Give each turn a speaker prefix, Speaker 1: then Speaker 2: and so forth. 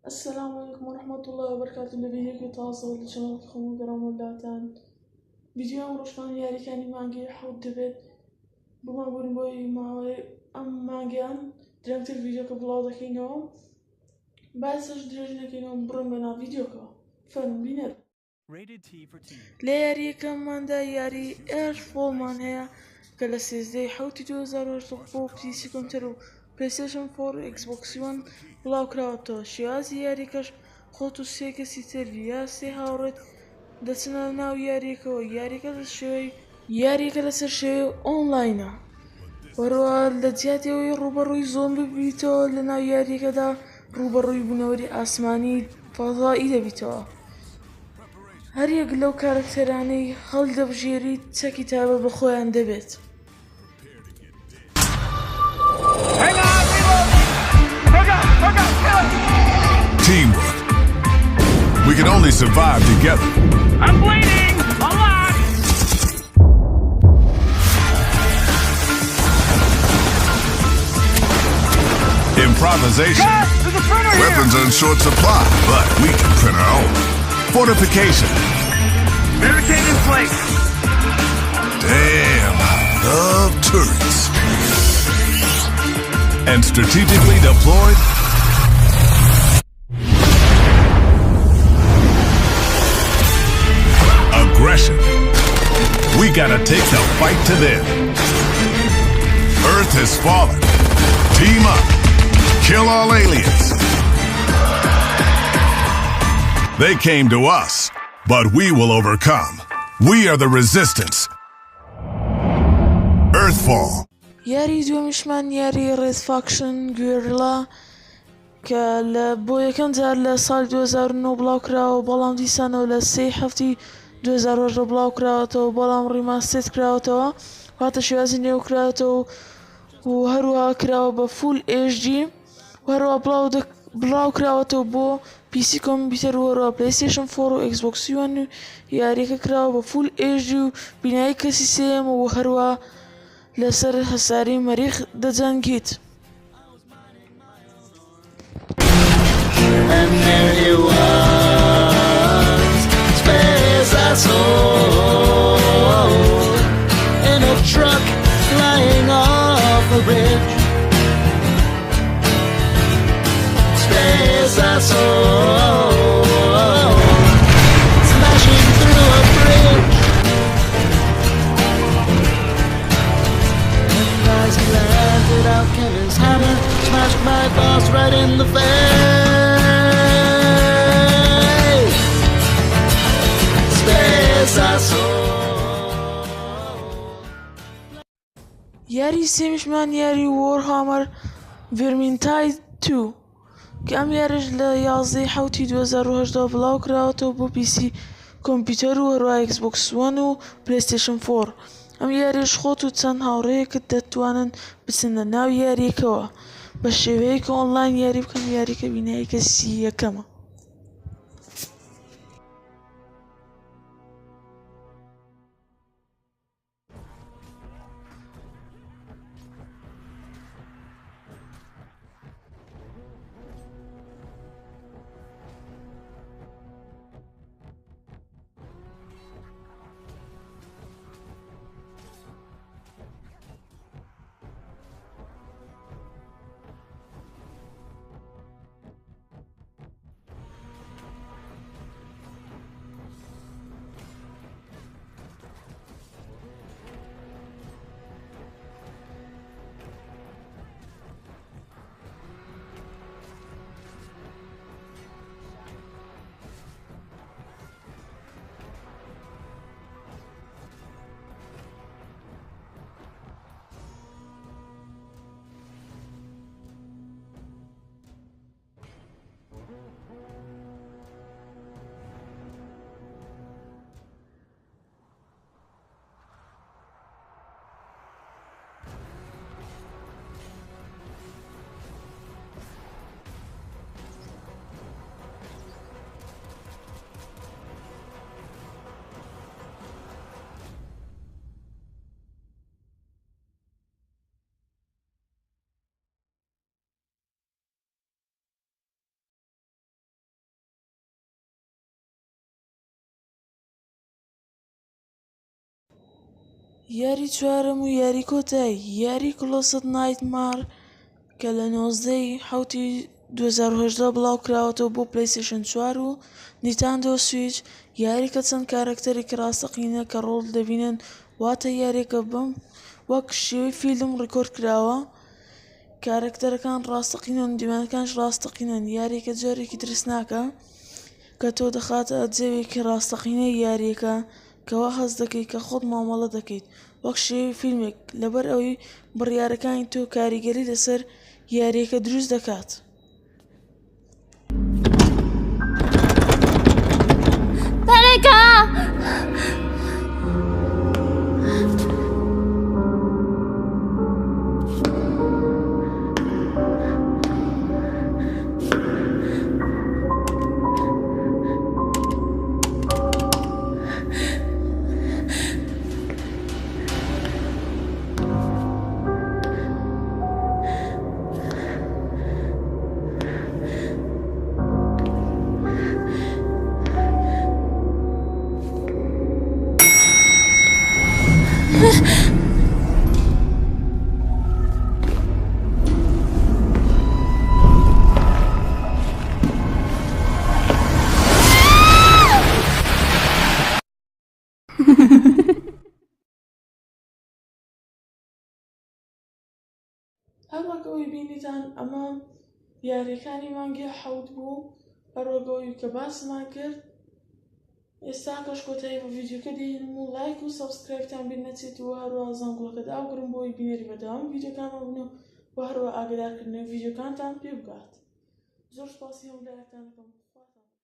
Speaker 1: السلام عليكم ورحمة الله وبركاته. لفيديو تواصل لشمال خمو قرام ولاتان فيديو روشمان ياري كاني مانجي حود دبت بما بون بوي ماوي ام مانجيان درمت الفيديو كبلاو دكينو باسش درجنا كينو برمنا فيديو كا فن بينر لياري كمان دا ياري ايش فولمان هيا كلا سيزدي حوتي 2004 بي سي كونترو PlayStation 4 Xbox One بلاو كراوتو شيازي ياريكش خوتو سيكا سيتر سي هاورد دسنا ناو ياريكو ياريكا لشوي ياريكا لسر شوي اونلاينا وروا لدياتي وي روبروي زومبي بيتو لناو ياريكا دا روبروي بنوري اسماني فضائي بيتو هر یەک لەو کارکتەرانەی هەڵدەبژێریت چە کتابە بەخۆیان دەبێت.
Speaker 2: Teamwork. We can only survive together.
Speaker 3: I'm bleeding a lot.
Speaker 2: Improvisation.
Speaker 3: There's a printer
Speaker 2: Weapons are in short supply, but we can print our own. Fortification.
Speaker 3: Barricade in place.
Speaker 2: Damn, I love turrets. And strategically deployed. Aggression. We gotta take the fight to them. Earth has fallen. Team up. Kill all aliens. They came to us, but we will overcome. We are the resistance. Earthfall.
Speaker 1: یاری دومیشمان یاری ڕێز فاکشن گوێرلا کە بۆ یەکەم جار لە ساڵی 2009 بڵاو کراوە بەڵام دیسانەوە لە 3 هەفتی 2010 بڵاو کراوەتەوە بەڵام ڕیماستێت کراوەتەوە واتە شێوازی نێو کراوەتەوە و هەروەها کراوە بە فول HD و هەروەها بڵاو کراوەتەوە بۆ PC کۆمپیوتەر و هەروەها PlayStation 4 و Xbox One و یاریەکە کراوە بە فول HD و بینایی کەسی سێم و هەروەها لەسەر هەساری مەریخ دەجەنگیت.
Speaker 4: And there he was, space I sold, in a truck flying off a bridge. Space I sold, smashing through a bridge. And as he landed out, Kevin's hammer smashed my boss right in the face. Space I sold.
Speaker 1: یاری سێمیشمان یاری وۆرهامەر ڤێرمینتاید 2 کە ئەم یاریش لە 11 حوتی 2010 بڵاو کراوەتەوە بۆ PC کۆمپیوتەر و هەروەها Xbox One و PlayStation 4. ئەم یاریش خۆت و چەند هاوڕێیەکت دەتوانن بچنە ناو یاریەکەوە بە شێوەیەک کە ئۆنلاین یاری بکەن یاریکە بینایی کەسی یەکەمە. یاری چوارەم و یاری کۆتایی یاری کلۆست نایتمار کە لە 19 حوتی 2018 بڵاو کراوەتەوە بۆ پلەیستێشن 4 و نیتاندۆ سویچ. یاریکە چەند کارەکتەرێکی ڕاستەقینە کە ڕۆڵ دەبینن، واتە یاریەکە بەم وەک شێوەی فیلم ڕیکۆرد کراوە. کارەکتەرەکان ڕاستەقینن و دیمەنەکانش ڕاستەقینن. یاریەکە جۆرێکی ترسناکە کە تۆ دەخاتە جێوێکی ڕاستەقینەی یاریەکە کەوا هەز دەکەیت کە خۆت مامەڵە دەکەیت وەک شێوەی فیلمێک، لەبەر ئەوەی بڕیارەکانی تۆ کاریگەری لەسەر یاریەکە دروست دەکات.
Speaker 5: تەرێکە!
Speaker 1: هەروەکەوەی بینیتان ئەمە یاریەکانی مانگی 7 بوو بەڕۆگەوەی کە باسمان کرد. ئێستا کەش کۆتایی بە ڤیدیۆکە دێنم و لایک و سەبسکرایبتان بیر نەچێتەوە، هەروەها زەنگوڵەکە داوگرم بۆی بینێری بەداوام ڤیدیۆکانمان بنەوە و هەروەها ئاگادارکردنەوەی ڤیدیۆکانتان پێ بگات. زۆر سپاسی هەموو لایەکتان دەکەم.